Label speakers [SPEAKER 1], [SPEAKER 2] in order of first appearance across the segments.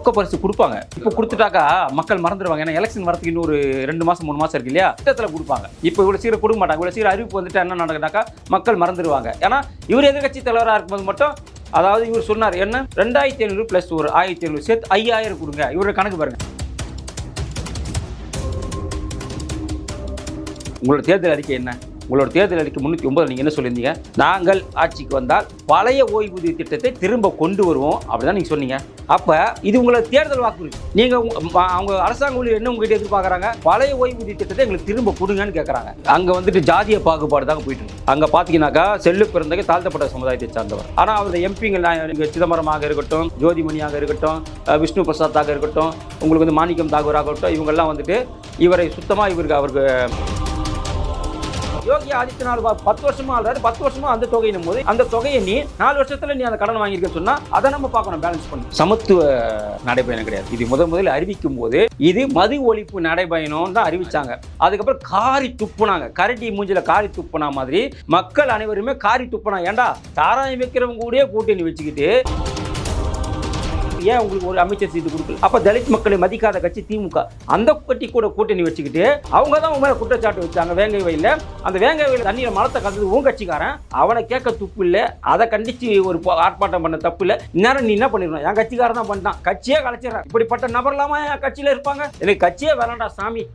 [SPEAKER 1] ரொக்க பரிசு கொடுப்பாங்க. இப்போ கொடுத்துட்டாக்கா மக்கள் மறந்துடுவாங்க. ஏன்னா எலெக்ஷன் வரதுக்கு இன்னும் ஒரு 2 மாசம் 3 மாசம் இருக்கு இல்லையா, திட்டத்தில் கொடுப்பாங்க. இப்போ இவ்வளோ சீக்கிரம் கொடுக்க மாட்டாங்க. இவ்வளோ சீக்கிரம் அறிவிப்பு வந்துட்டு என்ன நடக்குனாக்கா மக்கள் மறந்துடுவாங்க. ஏன்னா இவர் எதிர்கட்சி தலைவராக இருக்கும்போது மட்டும், அதாவது இவர் சொன்னார் என்ன, 2500 + ஒரு 1500 சேர்த்து 5000 கொடுங்க. இவரோட கணக்கு பாருங்க. உங்களோட தேர்தல் அறிக்கை என்ன? உங்களோட தேர்தல் அறிக்கை 309 நீங்கள் என்ன சொல்லியிருந்தீங்க? நாங்கள் ஆட்சிக்கு வந்தால் பழைய ஓய்வூதிய திட்டத்தை திரும்ப கொண்டு வருவோம் அப்படிதான் நீங்கள் சொன்னீங்க. அப்போ இது உங்களோட தேர்தல் வாக்குறுதி. நீங்கள் அவங்க அரசாங்க ஊழியர் என்ன உங்ககிட்ட எதிர்பார்க்குறாங்க? பழைய ஓய்வூதிய திட்டத்தை எங்களுக்கு திரும்ப கொடுங்கன்னு கேட்குறாங்க. அங்கே வந்துட்டு ஜாதிய பாகுபாடு தாங்க போயிட்டு இருக்கு. அங்கே பார்த்தீங்கன்னாக்கா செல்லு பிறந்தகை தாழ்த்தப்பட்ட சமுதாயத்தை சார்ந்தவர். ஆனால் அவர் எம்பிங்கள் சிதம்பரமாக இருக்கட்டும், ஜோதிமணியாக இருக்கட்டும், விஷ்ணு பிரசாத்தாக இருக்கட்டும், உங்களுக்கு வந்து மாணிக்கம் தாகூராகட்டும், இவங்கெல்லாம் வந்துட்டு இவரை சுத்தமாக அவருக்கு யோகி ஆதித்யநாத் 10 வருஷமா ஆள்றாரு. 10 வருஷமா அந்த தொகையினும் போது அந்த தொகையை நீ 4 வருஷத்துல நீ அந்த கடன் வாங்கியிருக்கன்னு சொன்னா அதை நம்ம பார்க்கணும், பேலன்ஸ் பண்ணி. சமத்துவ நடைபயணம் கிடையாது இது. முதல்ல அறிவிக்கும் போது இது மது ஒழிப்பு நடைபயணம் தான் அறிவிச்சாங்க. அதுக்கப்புறம் காரி துப்புனாங்க. கரடி மூஞ்சில காரி துப்புனா மாதிரி மக்கள் அனைவருமே காரி துப்புனா. ஏண்டா சாராயம் வைக்கிறவங்க கூட கூட்டணி வச்சுக்கிட்டு ஏன் உங்களுக்கு ஒரு அமைச்சர் சீட்டு கொடுக்கல? அப்ப தலித் மக்களை மதிக்காத கட்சி திமுக. அந்த கட்சி கூட கூட்டணி வச்சுக்கிட்டு அவங்க தான் உங்க மேல குற்றச்சாட்டு வச்சாங்க. வேங்கை வயல்ல அந்த வேங்கை வயல் தண்ணீரை மலத்தை கலந்தது உன் கட்சிக்காரன். அவனை கேட்க துப்பு இல்லை. அதை கண்டிச்சு ஒரு ஆர்ப்பாட்டம் பண்ண தப்பு இல்லை. இந்நேரம் நீ என்ன பண்ணிடணும்? என் கட்சிக்காரன் தான் பண்ணிட்டான், கட்சியே கலைச்சிடறான். இப்படிப்பட்ட நபர்லாமா என் கட்சியில இருப்பாங்க? எனக்கு கட்சியே வேணாண்டா சாமி.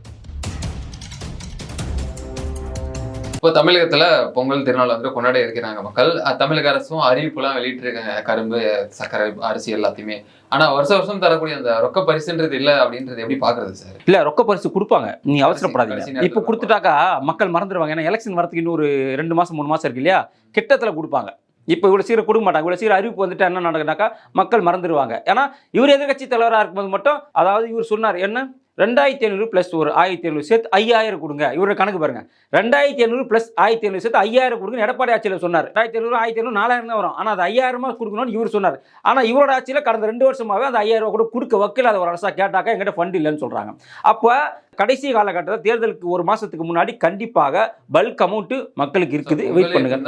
[SPEAKER 2] இப்போ தமிழகத்துல பொங்கல் திருநாள் வந்து கொண்டாட இருக்கிறாங்க மக்கள். தமிழக அரசும் அறிவிப்புலாம் வெளியிட்டு இருக்காங்க, கரும்பு, சர்க்கரை, அரிசி எல்லாத்தையுமே. ஆனா வருஷம் தரக்கூடிய அந்த ரொக்க பரிசுன்றது இல்ல அப்படின்றது எப்படி பாக்குறது சார்?
[SPEAKER 1] இல்ல, ரொக்க பரிசு கொடுப்பாங்க, நீ அவசரப்படாதீங்க. இப்போ கொடுத்துட்டாக்கா மக்கள் மறந்துடுவாங்க. ஏன்னா எலெக்ஷன் வரதுக்கு இன்னும் ஒரு 2 மாசம் 3 மாசம் இருக்கு இல்லையா, கிட்டத்தில் கொடுப்பாங்க. இப்போ இவ்வளோ சீக்கிரம் கொடுக்க மாட்டாங்க. இவ்வளோ சீக்கிரம் அறிவிப்பு வந்துட்டு என்ன நடக்குனாக்கா மக்கள் மறந்துடுவாங்க. ஏன்னா இவர் எதிர்கட்சி தலைவராக இருக்கும்போது மட்டும், அதாவது இவர் சொன்னார் என்ன, 2500 + ஒரு 1500 சேர்த்து 5000 கொடுங்க. இவரோட கணக்கு பாருங்க. 2500 + 1500 சேர்த்து 5000 கொடுங்க. எடப்பாடி ஆட்சியில் சொன்னார் 2500 1500 4000 தான் வரும். ஆனால் அது 5000 கொடுக்கணும்னு இவர் சொன்னார். ஆனால் இவரோட ஆட்சியில் கடந்த 2 வருஷமாகவே அந்த 5000 கூட கொடுக்க வைக்கல. அதை ஒரு அரசா கேட்டாக்கா எங்கிட்ட ஃபண்ட் இல்லைன்னு சொல்றாங்க. அப்போ கடைசி காலகட்டத்தில் தேர்தலுக்கு 1 மாசத்துக்கு முன்னாடி கண்டிப்பாக பல்க் அமௌண்ட் மக்களுக்கு இருக்குது. வெயிட் பண்ணுங்க.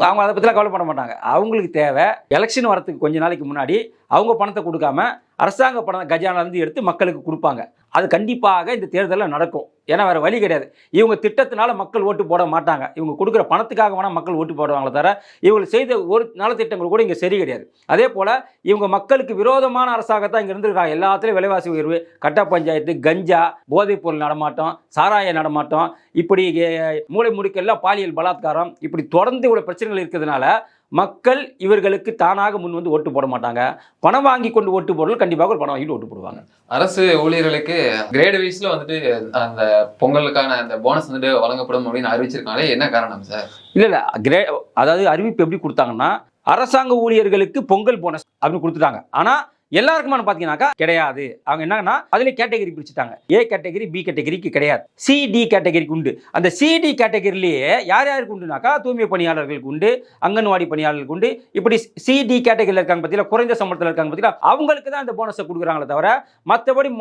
[SPEAKER 1] அவங்க அதை பற்றிலாம் கவலைப்பட மாட்டாங்க. அவங்களுக்கு தேவை எலெக்ஷன் வரத்துக்கு கொஞ்ச நாளைக்கு முன்னாடி அவங்க பணத்தை கொடுக்காம அரசாங்க பணம் கஜானாலேருந்து எடுத்து மக்களுக்கு கொடுப்பாங்க. அது கண்டிப்பாக இந்த தேர்தலில் நடக்கும். ஏன்னா வேறு வழி கிடையாது. இவங்க திட்டத்தினால மக்கள் ஓட்டு போட மாட்டாங்க. இவங்க கொடுக்குற பணத்துக்காக வேணால் மக்கள் ஓட்டு போடுவாங்களே தவிர இவங்க செய்த ஒரு நலத்திட்டங்கள் கூட இங்கே சரி கிடையாது. அதே போல் இவங்க மக்களுக்கு விரோதமான அரசாகத்தான் இங்கே இருந்திருக்காங்க. எல்லாத்துலேயும் விலைவாசி உயர்வு, கட்ட பஞ்சாயத்து, கஞ்சா, போதைப்பொருள் நடமாட்டம், சாராய நடமாட்டம், இப்படி மூளை முடுக்கெல்லாம் பாலியல் பலாத்காரம், இப்படி தொடர்ந்து இவ்வளோ பிரச்சனைகள் இருக்கிறதுனால மக்கள் இவர்களுக்கு தானாக முன் வந்து ஓட்டு போட மாட்டாங்க. பணம் வாங்கி கொண்டு ஓட்டு போடுறது கண்டிப்பாக ஒரு பணம் வாங்கிட்டு ஓட்டு போடுவாங்க.
[SPEAKER 2] அரசு ஊழியர்களுக்கு கிரேட் வைஸ்ல வந்துட்டு அந்த பொங்கலுக்கான அந்த போனஸ் வந்துட்டு வழங்கப்படும் அப்படின்னு அறிவிச்சிருக்காங்களே, என்ன காரணம் சார்? இல்ல
[SPEAKER 1] அதாவது அறிவிப்பு எப்படி கொடுத்தாங்கன்னா, அரசாங்க ஊழியர்களுக்கு பொங்கல் போனஸ் அப்படின்னு கொடுத்துட்டாங்க. ஆனா எல்லாருக்குமான பார்த்தீங்கன்னாக்கா கிடையாது. அவங்க என்னன்னா அதுல கேட்டகரி பிரிச்சுட்டாங்க. ஏ கேட்டகரி, பி கேட்டகரிக்கு கிடையாது. சிடி கேட்டகரிக்கு உண்டு. அந்த சிடி கேட்டகரியிலேயே யார் யாருக்கு உண்டுனாக்கா, தூய்மை பணியாளர்களுக்கு உண்டு, அங்கன்வாடி பணியாளர்களுக்கு உண்டு. இப்படி சிடி கேட்டகரியில் இருக்காங்க பார்த்தீங்களா, குறைந்த சம்பளத்தில் இருக்காங்க பார்த்தீங்களா, அவங்களுக்கு தான் இந்த போனஸை கொடுக்குறாங்களே தவிர மற்றபடி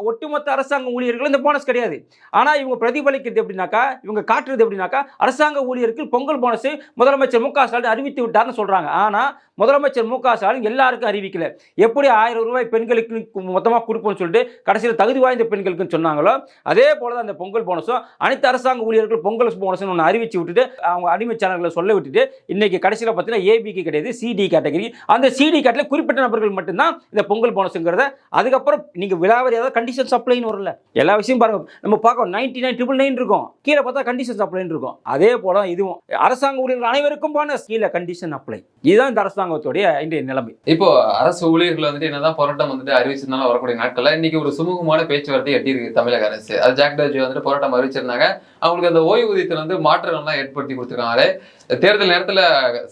[SPEAKER 1] ஒட்டுமொத்த அரசாங்க ஊழியர்கள் இந்த போனஸ் கிடையாது. ஆனால் இவங்க பிரதிபலிக்கிறது எப்படின்னாக்கா, இவங்க காட்டுறது எப்படின்னாக்கா, அரசாங்க ஊழியருக்கு பொங்கல் போனஸ் முதலமைச்சர் மு க ஸ்டாலின் அறிவித்து விட்டார்னு சொல்றாங்க. ஆனால் முதலமைச்சர் மு க ஸ்டாலின் எல்லாருக்கும் அறிவிக்கல. எப்படி 1000 ரூபாய் பெண்களுக்கு மொத்தமாக கொடுப்போம்னு சொல்லிட்டு கடைசியில் தகுதி வாய்ந்த பெண்களுக்குன்னு சொன்னாங்களோ, அதே போல தான் அந்த பொங்கல் போனஸும் அனைத்து அரசாங்க ஊழியர்கள் பொங்கல் போனஸ்னு ஒன்று அறிவிச்சு விட்டுட்டு அவங்க அடிமை சேனல்களை சொல்ல விட்டுட்டு இன்னைக்கு கடைசியில் பார்த்தீங்கன்னா ஏபிக்கு கிடையாது, சிடி கேட்டகரி. அந்த சிடி கேட்டகரி குறிப்பிட்ட நபர்கள் மட்டும்தான் இந்த பொங்கல் போனஸுங்கிறத. அதுக்கப்புறம் நீங்கள் விலாவரி ஏதாவது கண்டிஷன்ஸ் அப்ளைன்னு வரல. எல்லா விஷயம் பாருங்க, நம்ம பார்க்க 99,999 இருக்கும், கீழே பார்த்தா கண்டிஷன்ஸ் அப்ளைன்னு இருக்கும். அதே போல இதுவும் அரசாங்க ஊழியர்கள் அனைவருக்கும் போனஸ், கீழே கண்டிஷன் அப்ளை. இதுதான் இந்த அரசாங்கத்துடைய இன்றைய நிலைமை.
[SPEAKER 2] இப்போ அரசு ஊழியர்கள் வந்துட்டு என்னதான் போராட்டம் வந்துட்டு அறிவிச்சிருந்தாலும் வரக்கூடிய நாட்கள்ல இன்னைக்கு ஒரு சுமூகமான பேச்சுவார்த்தை எட்டியிருக்கு தமிழக அரசு. அது ஜாக்டோஜி வந்துட்டு போராட்டம் அறிவிச்சிருந்தாங்க. அவங்களுக்கு அந்த ஓய்வூதியத்தில் வந்து மாற்றங்கள்லாம் ஏற்படுத்தி கொடுத்துருக்காங்களே, தேர்தல் நேரத்துல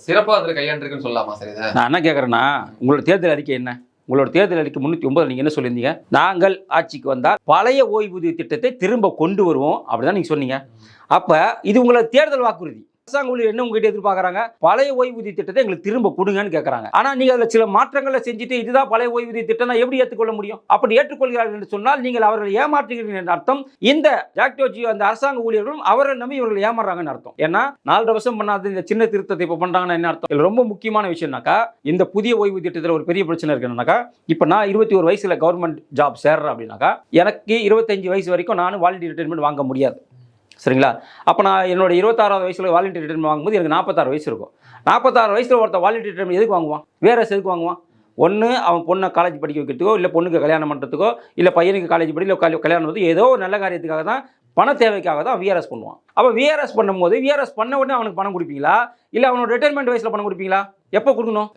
[SPEAKER 2] சிறப்பா வந்துட்டு கையாண்டிருக்குன்னு சொல்லலாமா சார்? இதை
[SPEAKER 1] நான் என்ன கேட்கறேன்னா, உங்களோட தேர்தல் அறிக்கை என்ன? உங்களோட தேர்தல் அறிக்கை 309 நீங்க என்ன சொல்லியிருந்தீங்க? நாங்கள் ஆட்சிக்கு வந்தால் பழைய ஓய்வூதிய திட்டத்தை திரும்ப கொண்டு வருவோம் அப்படிதான் நீங்க சொன்னீங்க. அப்ப இது உங்களோட தேர்தல் வாக்குறுதி. அரசாங்க ஊழியர் என்ன உங்ககிட்ட எதிர்பார்க்கறாங்க? பழைய ஓய்வூதிய திட்டத்தை எங்களுக்கு திரும்ப கொடுங்கன்னு கேட்கறாங்க. ஆனா நீங்க அதுல சில மாற்றங்களை செஞ்சுட்டு இதுதான் பழைய ஓய்வூதிய திட்டம் எப்படி ஏற்றுக்கொள்ள முடியும்? அப்படி ஏற்றுக்கொள்கிறார்கள் என்று சொன்னால் நீங்கள் அவர்களை ஏமாற்றுகிறீர்கள் என்ற அர்த்தம். இந்த ஜாக்டோ ஜியோ அந்த அரசாங்க ஊழியர்களும் அவரை நம்பி இவர்கள் ஏமாறாங்கன்னு அர்த்தம். ஏன்னா 4 வருஷம் பண்ணாத இந்த சின்ன திருத்தத்தை இப்ப பண்றாங்கன்னா என்ன அர்த்தம்? இதுல ரொம்ப முக்கியமான விஷயம்னாக்கா இந்த புதிய ஓய்வூதிய திட்டத்தில் ஒரு பெரிய பிரச்சனை இருக்குன்னாக்கா, இப்ப நான் 21 வயசுல கவர்மெண்ட் ஜாப் சேர்றேன் அப்படின்னாக்கா எனக்கு 25 வயசு வரைக்கும் நான் வாலண்டரி ரிட்டைர்மெண்ட் வாங்க முடியாது. சரிங்களா? அப்போ நான் என்னோட 26வது வயசுல வாலண்டரி ரிட்டைர்மெண்ட் வாங்கும்போது எனக்கு 46 வயசு இருக்கும். 46 வயசுல ஒருத்தர் வாலண்டரி ரிட்டைர்மெண்ட் எதுக்கு வாங்குவான்? வேற எதுக்கு வாங்குவான்? ஒன்று அவன் பொண்ணை காலேஜ் படிக்க வைக்கிறதுக்கோ, இல்லை பொண்ணுக்கு கல்யாணம் பண்ணுறதுக்கோ, இல்லை பையனுக்கு காலேஜ் படி இல்லை கல்யாணம் வந்து ஏதோ ஒரு நல்ல காரியத்துக்காக தான், பண தேவைக்காக தான் விஆர்எஸ் பண்ணுவான். அப்போ விஆர்எஸ் பண்ணும்போது விஆர்எஸ் பண்ண உடனே அவனுக்கு பணம் கொடுப்பீங்களா, இல்லை அவனோட ரிட்டைர்மெண்ட் வயசில் பணம் கொடுப்பீங்களா? எப்போ கொடுக்கணும்?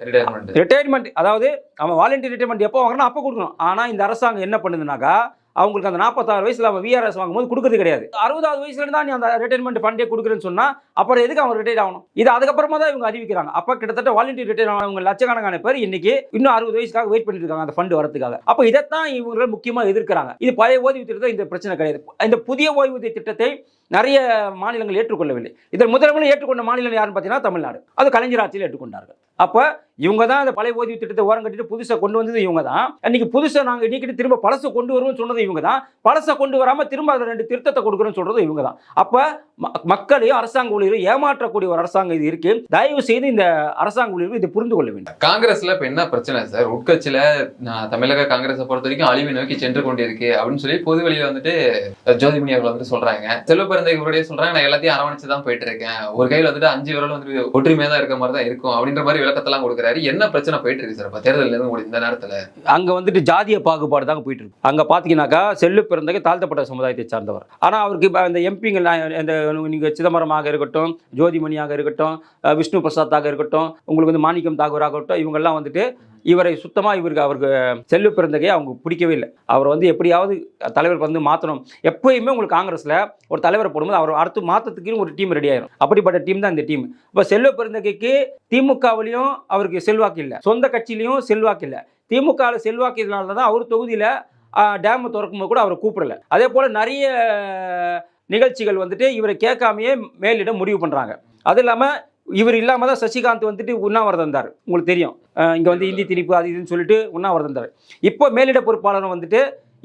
[SPEAKER 1] ரிட்டைர்மெண்ட், அதாவது அவன் வாலண்டரி ரிட்டைர்மெண்ட் எப்போ வாங்குறானோ அப்போ கொடுக்கணும். ஆனால் இந்த அரசாங்கம் என்ன பண்ணுதுனாக்கா, அவங்களுக்கு அந்த 46 வயசுல அவன் விஆர்எஸ் வாங்கும்போது கொடுக்கறது கிடையாது. 60வது வயசுல இருந்தா நீ அந்த ரிட்டைர்மெண்ட் ஃபண்டே கொடுக்குறேன்னு சொன்னா அப்புறம் எதுக்கு அவன் ரிட்டையர் ஆகணும்? இது அதுக்கப்புறமா தான் இவங்க அறிவிக்கிறாங்க. அப்ப கிட்டத்தட்ட வாலண்டரி ரிட்டையர் ஆனவங்க லட்சக்கணக்கான பேர் இன்னைக்கு இன்னும் 60 வயசுக்காக வெயிட் பண்ணிட்டு இருக்காங்க அந்த ஃபண்ட் வரதுக்காக. அப்ப இதைத்தான் இவங்க முக்கியமா எதிர்க்கிறாங்க. இது பழைய ஓய்வூதிய திட்டத்தை இந்த பிரச்சனை கிடையாது. இந்த புதிய ஓய்வூதிய திட்டத்தை நிறைய மாநிலங்கள் ஏற்றுக்கொள்ளவில்லை. இதன் முதல்ல ஏற்றுக்கொண்ட மாநிலம் யாருன்னு பார்த்தீங்கன்னா தமிழ்நாடு. அது கலைஞர் ஆட்சியில் ஏற்றுக்கொண்டார்கள். அப்ப இவங்க தான் அந்த பழைய ஓய்வூதிய திட்டத்தை ஓரம் கட்டிட்டு புதுசை கொண்டு வந்தது இவங்க தான். இன்னைக்கு புதுசை நாங்க நீக்கிட்டு திரும்ப பழசை கொண்டு வருவோம்னு சொன்னது இவங்க தான். பழசை கொண்டு வராம திரும்ப அதில் 2 திருத்தத்தை கொடுக்குறோம்னு சொல்றது இவங்க தான். அப்ப மக்களையும் அரசாங்க ஊழியரையும் ஏமாற்றக்கூடிய ஒரு அரசாங்கம் இது இருக்கு. தயவு செய்து இந்த அரசாங்க ஊழியர்கள் இதை புரிந்து கொள்ள வேண்டும்.
[SPEAKER 2] காங்கிரஸ்ல இப்ப என்ன பிரச்சனை சார்? உட்கட்சியில தமிழக காங்கிரஸை பொறுத்த வரைக்கும் அழிவை நோக்கி சென்று கொண்டிருக்கு அப்படின்னு சொல்லி பொது வெளியில வந்துட்டு ஜோதிமணி அவர்கள் வந்து சொல்றாங்க. செல்வப்பெருந்தகையுடைய சொல்றாங்க, நான் எல்லாத்தையும் அரவணைச்சு தான் போயிட்டு இருக்கேன், ஒரு கையில் வந்துட்டு 5 விரல் வந்து ஒற்றுமையா தான் இருக்க மாதிரி தான் இருக்கும் அப்படின்ற மாதிரி விளக்கத்தெல்லாம் கொடுக்குறாரு. என்ன பிரச்சனை போயிட்டு இருக்கு சார் தேர்தல் இந்த நேரத்துல?
[SPEAKER 1] அங்க வந்துட்டு ஜாதிய பாகுபாடு தான் போயிட்டு இருக்கு. அங்க பாத்தீங்கன்னாக்கா செல்வப்பெருந்தகை தாழ்த்தப்பட்ட சமுதாயத்தை சார்ந்தவர். ஆனா அவருக்கு அந்த எம்பிங்கள் நீங்க சிதம்பரமாக இருக்கட்டும், ஜோதிமணியாக இருக்கட்டும், விஷ்ணு பிரசாத்தாக இருக்கட்டும், உங்களுக்கு வந்து மாணிக்கம் தாகூர் ஆகட்டும், இவங்கெல்லாம் வந்துட்டு இவரை சுத்தமா அவருக்கு செல்வப்பெருந்தகையை அவங்க பிடிக்கவே இல்லை. அவர் வந்து எப்படியாவது தலைவர் வந்து மாற்றணும். எப்பயுமே உங்களுக்கு காங்கிரஸ்ல ஒரு தலைவரை போடும்போது அவர் அடுத்து மாற்றத்துக்கு ஒரு டீம் ரெடி ஆயிரும். அப்படிப்பட்ட டீம் தான் இந்த டீம். இப்போ செல்வப்பெருந்தகைக்கு திமுகவிலையும் அவருக்கு செல்வாக்கு இல்லை, சொந்த கட்சியிலையும் செல்வாக்கு இல்லை. திமுகவில் செல்வாக்கு இதனால தான் அவர் தொகுதியில் டேம் திறக்கும்போது கூட அவரை கூப்பிடல. அதே போல நிறைய நிகழ்ச்சிகள் வந்துட்டு இவரை கேட்காமையே மேலிடம் முடிவு பண்றாங்க. அது இல்லாம இவர் இல்லாம தான் சசிகாந்த் வந்துட்டு உண்ணாவிரதம் இருந்தார். உங்களுக்கு தெரியும், இங்க வந்து இந்தி திணிப்பு அது இதுன்னு சொல்லிட்டு உண்ணாவிரதம் இருந்தார். இப்போ மேலிட பொறுப்பாளர் வந்துட்டு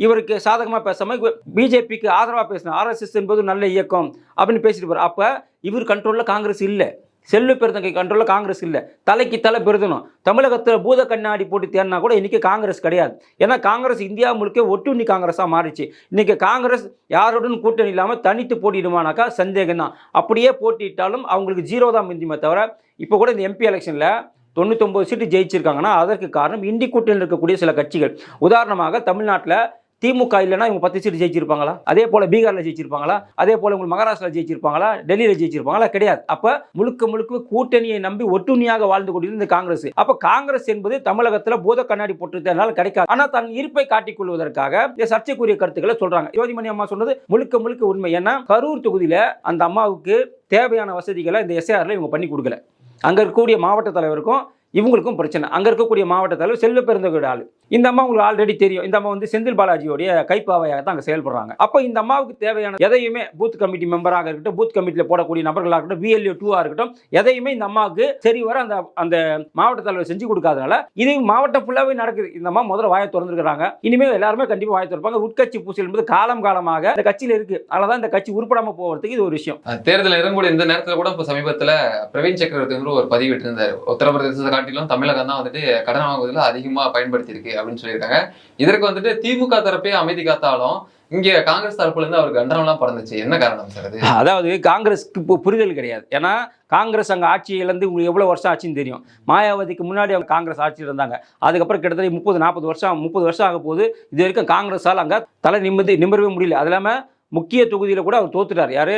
[SPEAKER 1] இவருக்கு சாதகமா பேசாம பிஜேபிக்கு ஆதரவா பேசினார். ஆர்எஸ்எஸ் என்பது நல்ல இயக்கம் அப்படின்னு பேசிட்டு போறார். அப்ப இவர் கண்ட்ரோல்ல காங்கிரஸ் இல்லை, செல்வப்பெருந்தகை கண்ட்ரோல்ல காங்கிரஸ் இல்லை. தலைக்கு தலை பெருதணும். தமிழகத்தில் பூத கண்ணாடி போட்டு தேடினா கூட இன்னைக்கு காங்கிரஸ் கிடையாது. ஏன்னா காங்கிரஸ் இந்தியா முழுக்க ஒட்டுண்ணி காங்கிரஸாக மாறிச்சு. இன்னைக்கு காங்கிரஸ் யாருடன் கூட்டணி இல்லாமல் தனித்து போட்டிடுமானாக்கா சந்தேகம் தான். அப்படியே போட்டிட்டாலும் அவங்களுக்கு 0 தான் மிஞ்சுமே தவிர, இப்போ கூட இந்த எம்பி எலெக்ஷனில் 99 சீட்டு ஜெயிச்சிருக்காங்கன்னா அதற்கு காரணம் இந்தி கூட்டணியில் இருக்கக்கூடிய சில கட்சிகள். உதாரணமாக தமிழ்நாட்டில் திமுக இல்லைன்னா இவங்க 10 சீட்டு ஜெயிச்சிருப்பாங்களா? அதே போல பீகார்ல ஜெயிச்சிருப்பாங்களா? அதே போல உங்களுக்கு மகாராஷ்டிரா ஜெயிச்சிருப்பாங்களா? டெல்லியில ஜெயிச்சிருப்பாங்களா? கிடையாது. அப்ப முழுக்க கூட்டணியை நம்பி ஒட்டுண்ணியாக வாழ்ந்து கொண்டிருந்த காங்கிரஸ். அப்ப காங்கிரஸ் என்பது தமிழகத்துல பூத கண்ணாடி போட்டுறதுனால கிடைக்காது. ஆனா தன் இருப்பை காட்டிக் கொள்வதற்காக இந்த சர்ச்சைக்குரிய கருத்துக்களை சொல்றாங்க. ஜோதிமணி அம்மா சொன்னது முழுக்க உண்மை. ஏன்னா கரூர் தொகுதியில அந்த அம்மாவுக்கு தேவையான வசதிகளை இந்த எஸ்ஆர்ல இவங்க பண்ணி கொடுக்கல. அங்க இருக்கக்கூடிய மாவட்ட தலைவருக்கும் இவங்களுக்கும் பிரச்சனை. அங்க இருக்கக்கூடிய மாவட்ட தலைவர் செல்வப்பெருந்தகையோட ஆளு. இந்த அம்மா உங்களுக்கு ஆல்ரெடி தெரியும். இந்த அம்மா வந்து செந்தில் பாலாஜியோடைய கைப்பாவையாக தான் அங்கே செயல்படுறாங்க. அப்போ இந்த அம்மாவுக்கு தேவையான எதையுமே பூத் கமிட்டி மெம்பராக இருக்கட்டும், பூத் கமிட்டியில் போடக்கூடிய நபர்களாக இருக்கட்டும், VLO 2 இருக்கட்டும், எதையுமே இந்த அம்மாவுக்கு சரி வர அந்த மாவட்ட தலைவர் செஞ்சு கொடுக்காதனால இது மாவட்டம் ஃபுல்லாகவே நடக்குது. இந்த அம்மா முதல்ல வாயை திறந்துருக்காங்க. இனிமேல் எல்லாருமே கண்டிப்பாக வாயை திறப்பாங்க. உட்கட்சி பூசல் என்பது காலமாக இந்த கட்சியில் இருக்கு. அதனால இந்த கட்சி உருப்படாம போகிறதுக்கு இது ஒரு விஷயம்.
[SPEAKER 2] தேர்தல் இறங்கக்கூடிய இந்த நேரத்தில் கூட இப்போ சமீபத்தில் பிரவீன் சக்கரவர்த்தி வந்து ஒரு பதிவிட்டு இருந்தார். உத்தரப்பிரதேசத்தை காட்டிலும் தமிழகம் தான் வந்துட்டு கடன் வாங்குவதில் அதிகமாக பயன்படுத்தி இருக்கு அப்படின்னு சொல்லியிருக்காங்க. இதற்கு வந்துட்டு திமுக தரப்பே அமைதி காத்தாலும் இங்க காங்கிரஸ் தரப்புல இருந்து அவருக்கு கண்டனம்லாம் பறந்துச்சு. என்ன காரணம் சார் அது? அதாவது
[SPEAKER 1] காங்கிரஸுக்கு இப்போ புரிதல் கிடையாது. ஏன்னா காங்கிரஸ் அங்கே ஆட்சியிலேருந்து உங்களுக்கு எவ்வளோ வருஷம் ஆச்சுன்னு தெரியும். மாயாவதிக்கு முன்னாடி அவங்க காங்கிரஸ் ஆட்சியில் இருந்தாங்க. அதுக்கப்புறம் கிட்டத்தட்ட 30 வருஷம் ஆக போகுது. இது வரைக்கும் காங்கிரஸால் அங்கே தலை நிமிரவே முடியல. அது இல்லாமல் முக்கிய தொகுதியில் கூட அவர் தோத்துட்டார். யாரு?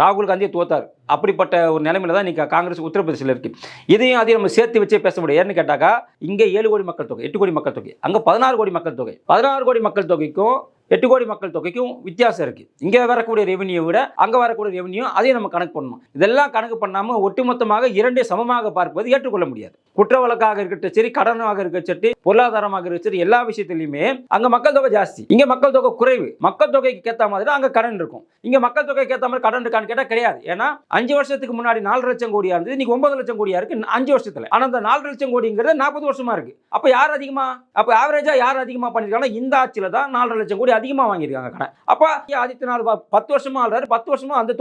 [SPEAKER 1] ராகுல் காந்தியை தோத்தார். அப்படிப்பட்ட ஒரு நிலைமையில தான் இன்னைக்கு காங்கிரஸ் உத்தரப்பிரதேசில் இருக்கு. இதையும் அதையும் நம்ம சேர்த்து வச்சே பேச முடியும். ஏன்னு கேட்டாக்கா இங்கே 7 கோடி மக்கள் தொகை, 8 கோடி மக்கள் தொகை, அங்கே 16 கோடி மக்கள் தொகை. 16 கோடி மக்கள் தொகைக்கும் 8 கோடி மக்கள் தொகைக்கும் வித்தியாசம் இருக்கு. இங்க வரக்கூடிய ரெவென்யூ விட அங்க வரக்கூடிய ரெவென்யூ அதையும் நம்ம கணக்கு பண்ணணும். இதெல்லாம் கணக்கு பண்ணாம ஒட்டுமொத்தமாக இரண்டே சமமாக பார்ப்பது ஏற்றுக்கொள்ள முடியாது. குற்ற வழக்காக இருக்கட்டும் சரி, கடனாக இருக்கட்டும் சரி, பொருளாதாரமாக இருக்கட்டும் சரி, எல்லா விஷயத்திலுமே அங்க மக்கள் தொகை ஜாஸ்தி, இங்க மக்கள் தொகை குறைவு. மக்கள் தொகைக்கு ஏற்ற மாதிரி அங்க கடன் இருக்கும். இங்க மக்கள் தொகைக்கு ஏற்ற மாதிரி கடன் இருக்கான்னு கேட்டா கிடையாது. ஏன்னா 5 வருஷத்துக்கு முன்னாடி 4 லட்சம் கோடியா இருந்தது, இன்னைக்கு 9 லட்சம் கோடியா இருக்கு 5 வருஷத்துல. ஆனா அந்த 4 லட்சம் கோடிங்கிறது 40 வருஷமா இருக்கு. அப்ப யார் அதிகமா, அப்ப ஆவரேஜா யார் அதிகமா பண்ணிருக்காங்க? இந்த ஆட்சியில தான் 4 லட்சம் கோடி அதிகமா வாங்கியிருக்காங்க கடன். அப்ப ஆதித்யநாத் 10 வருஷமா ஆள்றாரு, 10 வருஷமா அந்த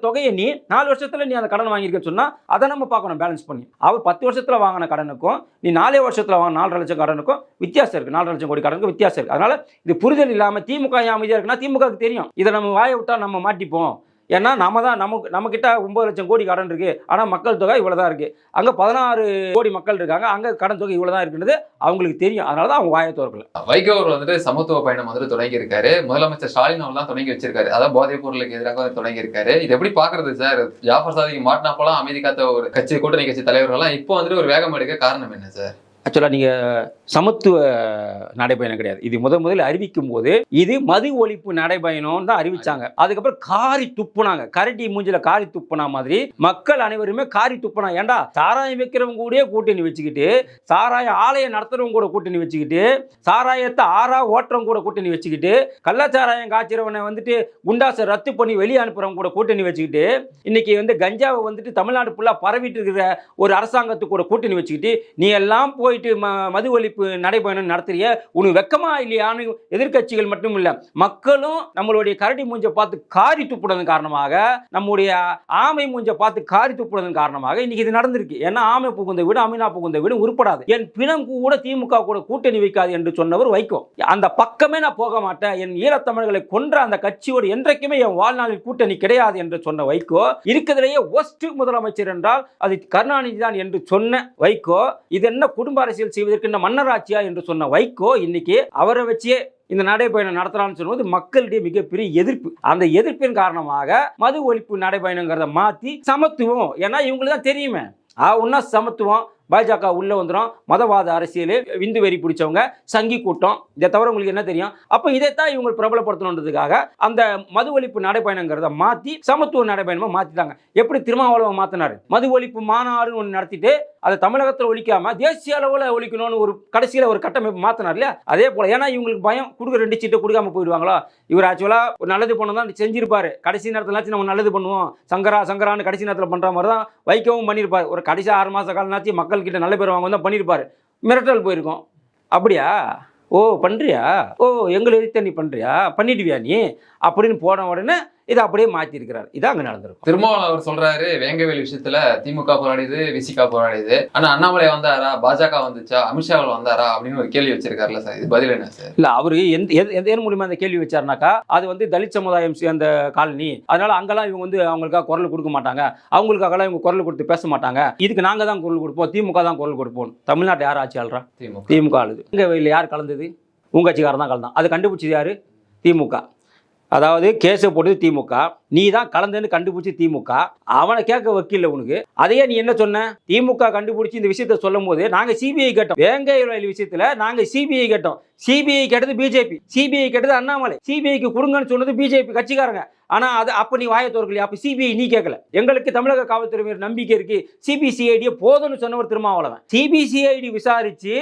[SPEAKER 1] தொகையை நீ 4 வருஷத்துல நீ அந்த கடன் வாங்கியிருக்க சொன்னா அதை நம்ம பார்க்கணும் பேலன்ஸ் பண்ணி. அவர் 10 வருஷத்துல வாங்கின கடனுக்கும் நீ 4 வருஷத்துல வாங்கின 4 லட்சம் கடனுக்கும் வித்தியாசம் இருக்கு. 4 லட்சம் கோடி கடனுக்கு வித்தியாசம் இருக்கு. அதனால இது புரிதல் இல்லாம திமுக அமைதியா இருக்குன்னா திமுகவுக்கு தெரியும் இதை நம்ம வாயை விட்டா நம்ம மாட்டிப்போம். ஏன்னா நம்ம கிட்ட 9 லட்சம் கோடி கடன் இருக்கு, ஆனா மக்கள் தொகை இவ்வளவுதான் இருக்கு. அங்க 16 கோடி மக்கள் இருக்காங்க, அங்க கடன் தொகை இவ்வளவுதான் இருக்குன்றது அவங்களுக்கு தெரியும். அதனாலதான் அவங்க வாயை திறக்கல.
[SPEAKER 2] வைகோ அவர் வந்துட்டு சமத்துவ பயணம் வந்துட்டு தொடங்கி இருக்காரு. முதலமைச்சர் ஸ்டாலின் அவர்லாம் தொடங்கி வச்சிருக்காரு. அதாவது போதைப் பொருளுக்கு எதிராக தொடங்கி இருக்காரு. இது எப்படி பாக்குறது சார்? ஜாஃபர் சாதிக்கு மாட்டினா போலாம் அமைதி காத்த ஒரு கட்சி, கூட்டணி கட்சி தலைவர்கள்லாம் இப்போ வந்துட்டு ஒரு வேகம் எடுக்க காரணம் என்ன சார்?
[SPEAKER 1] ஆக்சுவலாக நீங்கள் சமத்துவ நடைபயணம் கிடையாது. இது முதலில் அறிவிக்கும் போது இது மது ஒழிப்பு நடைபயணம் தான் அறிவிச்சாங்க. அதுக்கப்புறம் காரி துப்புனாங்க. கரடி மூஞ்சில காரி துப்புனா மாதிரி மக்கள் அனைவருமே காரி துப்புனா. ஏண்டா சாராயம் வைக்கிறவங்க கூட கூட்டணி வச்சுக்கிட்டு, சாராய ஆலயம் நடத்துறவங்க கூட கூட்டணி வச்சுக்கிட்டு, சாராயத்தை ஆறா ஓட்டுறவங்க கூட கூட்டணி வச்சுக்கிட்டு, கள்ளச்சாராயம் காய்ச்சிறவனை வந்துட்டு குண்டாசை ரத்து பண்ணி வெளியே அனுப்புறவங்க கூட கூட்டணி வச்சுக்கிட்டு, இன்னைக்கு வந்து கஞ்சாவை வந்துட்டு தமிழ்நாடு ஃபுல்லா பரவிட்டு இருக்கிற ஒரு அரசாங்கத்துக்கு கூட கூட்டணி வச்சுக்கிட்டு நீ எல்லாம் போயிட்டு மது ஒழிப்பு நடைபயணம் நடத்துறிய, உனக்கு வெக்கமா இல்லையான்னு எதிர்கட்சிகள் மட்டும் இல்ல மக்களும் நம்மளுடைய கரடி மூஞ்ச பார்த்து காரி துப்புனதன் காரணமாக, நம்முடைய ஆமை மூஞ்ச பார்த்து காரி துப்புனதன் காரணமாக இன்னைக்கு இது நடந்திருக்கு. ஏன்னா ஆமை புகுந்த வீடு அமீனா புகுந்த வீடு உருப்படாது. என் பிணம் கூட திமுக கூட கூட்டணி வைக்காது என்று சொன்னவர் வைகோ. அந்த பக்கமே நான் போக மாட்டேன், என் ஈழத்தமிழர்களை கொன்ற அந்த கட்சியோடு என்றைக்குமே என் வாழ்நாளில் கூட்டணி கிடையாது என்று சொன்ன வைகோ, இருக்கிறதுலேயே ஒஸ்ட் முதலமைச்சர் என்றால் அது கருணாநிதி தான் என்று சொன்ன வைகோ, இது என்ன குடும்ப அரசியல் செய்வதற்கு இந்த மன்னராட்சியா என்று சொன்ன வைகோ இன்னைக்கு அவரை வச்சே இந்த நடைபயணம் நடத்தலாம்னு சொல்லும்போது மக்களிடையே மிகப்பெரிய எதிர்ப்பு. அந்த எதிர்ப்பின் காரணமாக மது ஒழிப்பு நடைபயணங்கிறத மாத்தி சமத்துவம், ஏன்னா இவங்களுக்கு தான் தெரியுமே ஒன்னா சமத்துவம், பாஜக உள்ள வந்துடும், மதவாத அரசியல், விந்து வெறி பிடிச்சவங்க, சங்கி கூட்டம், இதை தவிர உங்களுக்கு என்ன தெரியும்? அப்ப இதைத்தான் இவங்க பிரபலப்படுத்தணுன்றதுக்காக அந்த மது ஒழிப்பு நடைபயணங்கிறத மாத்தி சமத்துவ நடைபயணமா மாத்திட்டாங்க. எப்படி திருமாவளவன் மாத்தினாரு? மது ஒழிப்பு மாநாடு ஒன்று நடத்திட்டு அதை தமிழகத்தில் ஒழிக்காம தேசிய அளவில் ஒழிக்கணும்னு ஒரு கடைசியில் ஒரு கட்டமைப்பு மாத்தினார் இல்லையா? அதே போல ஏன்னா இவங்களுக்கு பயம், கொடுக்க 2 சீட்டை கொடுக்காம போயிடுவாங்களோ. இவர் ஆக்சுவலா ஒரு நல்லது பண்ணதான் செஞ்சிருப்பாரு. கடைசி நேரத்தில் நம்ம நல்லது பண்ணுவோம் சங்கரான்னு கடைசி நேரத்தில் பண்ற மாதிரி தான் வைக்கவும் பண்ணியிருப்பாரு. ஒரு கடைசி 6 மாச காலனாச்சு மக்கள் கிட்ட நல்ல பேர் வாங்க தான் பண்ணியிருப்பாரு. மிரட்டல் போயிருக்கோம். அப்படியா? ஓ பண்றியா? ஓ எங்களை எதிர்த்து நீ பண்றியா? பண்ணிடுவியா நீ அப்படின்னு போன உடனே இதை அப்படியே மாற்றி இருக்கிறார். இதான் அங்கே நடந்திருக்கும்.
[SPEAKER 2] திருமாவளவன் அவர் சொல்றாரு வேங்கவேல் விஷயத்துல திமுக போராடியது, விசிகா போராடியது, ஆனா அண்ணாமலை வந்தாரா, பாஜக வந்துச்சா, அமித்ஷா வந்தாரா அப்படின்னு ஒரு கேள்வி வச்சிருக்காருல்ல சார், இது பதில் என்ன சார்?
[SPEAKER 1] இல்ல அவரு எந்த மூலியமா அந்த கேள்வி வச்சாருனாக்கா, அது வந்து தலித் சமுதாயம் அந்த காலனி, அதனால அங்கெல்லாம் இவங்க வந்து அவங்களுக்காக குரல் கொடுக்க மாட்டாங்க, அவங்களுக்காகலாம் இவங்க குரல் கொடுத்து பேச மாட்டாங்க, இதுக்கு நாங்க தான் குரல் கொடுப்போம், திமுக தான் குரல் கொடுப்போம். தமிழ்நாட்டை யார் ஆட்சி ஆள்றா? திமுக ஆளுது. இங்க யார் கலந்தது? உங்க கட்சிக்காரன் தான் கலந்தான். அது கண்டுபிடிச்சது யாரு? திமுக. அதாவது கேஸை போட்டது திமுக, நீ தான் கலந்தேன்னு கண்டுபிடிச்சி திமுக. அவனை கேட்க வக்கீல்ல உனக்கு. அதையே நீ என்ன சொன்ன? திமுக கண்டுபிடிச்சி இந்த விஷயத்த சொல்லும் போது நாங்க சிபிஐ கேட்டோம். வேங்கை விஷயத்துல நாங்க சிபிஐ கேட்டோம். சிபிஐ கேட்டது பிஜேபி, சிபிஐ கேட்டது அண்ணாமலை, சிபிஐக்கு கொடுங்கன்னு சொன்னது பிஜேபி கட்சிக்காரங்க. ஆனா அது அப்ப நீ வாயை திறக்கலையா? அப்ப சிபிஐ நீ கேட்கல. எங்களுக்கு தமிழக காவல்துறை மீது நம்பிக்கை இருக்கு, சிபிசிஐடியை போதும்னு சொன்னவர் திருமாவளவன். சிபிசிஐடி விசாரிச்சு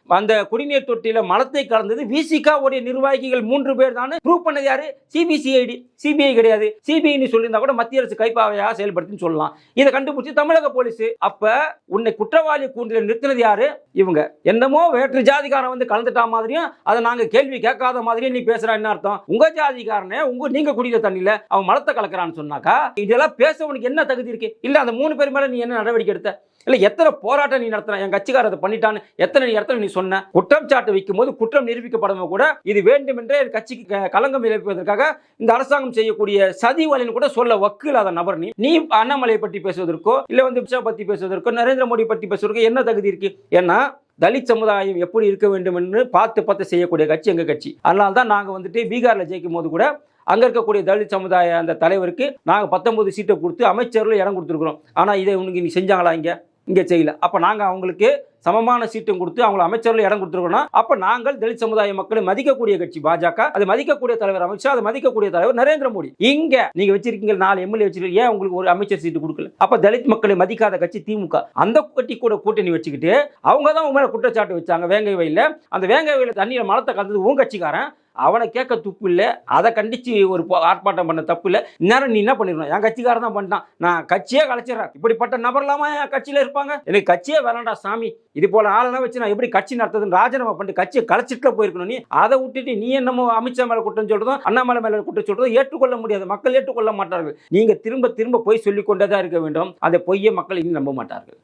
[SPEAKER 1] அந்த குடிநீர் தொட்டியில மலத்தை கலந்தது விசிகா உடைய நிர்வாகிகள் 3 பேர் தான் ப்ரூவ் பண்ணது. யாரு? சிபிசிஐடி, சிபிஐ கிடையாது. சிபிஐ சொல்லியிருந்தா கூட மத்திய அரசு கைப்பாவையா செயல்படுத்தின்னு சொல்லலாம். இதை கண்டுபிடிச்சு தமிழக போலீஸ். அப்ப உன்னை குற்றவாளி கூண்டில் நிறுத்தினது யாரு? இவங்க. என்னமோ வேற்று ஜாதிக்காரன் வந்து கலந்துட்டா மாதிரியும் அதை நாங்க கேள்வி கேட்காத மாதிரியும் நீ பேசுற. என்ன அர்த்தம்? உங்க ஜாதிக்காரனே நீங்க குடிக்கிற தண்ணியில அவன் மலத்தை கலக்கிறான்னு சொன்னாக்கா இதெல்லாம் பேச உனக்கு என்ன தகுதி இருக்கு? இல்ல அந்த 3 பேர் மேல நீ என்ன நடவடிக்கை எடுத்த? இல்ல எத்தனை போராட்டம் நீ நடத்தின? என் கட்சிக்காரர் அதை பண்ணிட்டான்னு எத்தனை இடத்துல நீ சொன்ன? குற்றம் சாட்டு வைக்கும் போது குற்றம் நிரூபிக்கப்படும் கூட இது வேண்டுமென்றே என் கட்சிக்கு களங்கம் இழப்பதற்காக இந்த அரசாங்கம் செய்யக்கூடிய சதி வழின்னு கூட சொல்ல வக்கில்லாத நபர் நீ அண்ணாமலையை பற்றி பேசுவதற்கோ இல்ல வந்து பிஷா பத்தி பேசுவதற்கோ நரேந்திர மோடி பற்றி பேசுவதற்கோ என்ன தகுதி இருக்கு? ஏன்னா தலித் சமுதாயம் எப்படி இருக்க வேண்டும் என்று பார்த்து செய்யக்கூடிய கட்சி எங்க கட்சி. அதனால தான் நாங்க வந்துட்டு பீகார்ல ஜெயிக்கும் போது கூட அங்க இருக்கக்கூடிய தலித் சமுதாய அந்த தலைவருக்கு நாங்க 19 சீட்டை கொடுத்து அமைச்சர்கள் இடம் கொடுத்துருக்கிறோம். ஆனா இதை உனக்கு நீ செஞ்சாங்களா? இங்க இங்கே செய்யல. அப்போ நாங்கள் அவங்களுக்கு சமமான சீட்டும் கொடுத்து அவங்களை அமைச்சர்கள் இடம் கொடுத்துருக்கோம்னா அப்போ நாங்கள் தலித் சமுதாய மக்களை மதிக்கக்கூடிய கட்சி பாஜக, அது மதிக்கக்கூடிய தலைவர் அமித்ஷா, அது மதிக்கக்கூடிய தலைவர் நரேந்திர மோடி. இங்க நீங்க வச்சிருக்கீங்க 4 எம்எல்ஏ வச்சிருக்கீங்க, ஏன் உங்களுக்கு ஒரு அமைச்சர் சீட்டு கொடுக்கல? அப்ப தலித் மக்களை மதிக்காத கட்சி திமுக. அந்த கட்சி கூட கூட்டணி வச்சுக்கிட்டு அவங்க தான் உங்க மேல குற்றச்சாட்டு வச்சாங்க. வேங்கை வயல்ல அந்த வேங்கை வயல தண்ணியில மலத்தை கலந்தது உன் கட்சிக்காரன், அவனை கேட்க துப்பு இல்லை, அதை கண்டிச்சு ஒரு ஆர்ப்பாட்டம் பண்ண தப்பு இல்லை. இந்நேரம் நீ என்ன பண்ணிடணும்? என் கட்சிக்காரன் தான் பண்ணிட்டான், நான் கட்சியே கலைச்சிடறேன். இப்படிப்பட்ட நபர்லாமா என் கட்சியில இருப்பாங்க? எனக்கு கட்சியே வேணாண்டா சாமி, இது போல ஆளெல்லாம் வச்சு நான் எப்படி கட்சி நடத்துதுன்னு ராஜினாமா பண்ணிட்டு கட்சியை கலைச்சிட்டு போயிருக்கணும். நீ அதை விட்டுட்டு நீ என்னமோ அமித்ஷா மேல குற்றம் சொல்றதும் அண்ணாமலை மேல குற்றம் சொல்றதும் ஏற்றுக்கொள்ள முடியாது. மக்கள் ஏற்றுக்கொள்ள மாட்டார்கள். நீங்க திரும்ப திரும்ப பொய் சொல்லிக் கொண்டே தான் இருக்க வேண்டும். அந்த பொய்யை மக்கள் இனி நம்ப மாட்டார்கள்.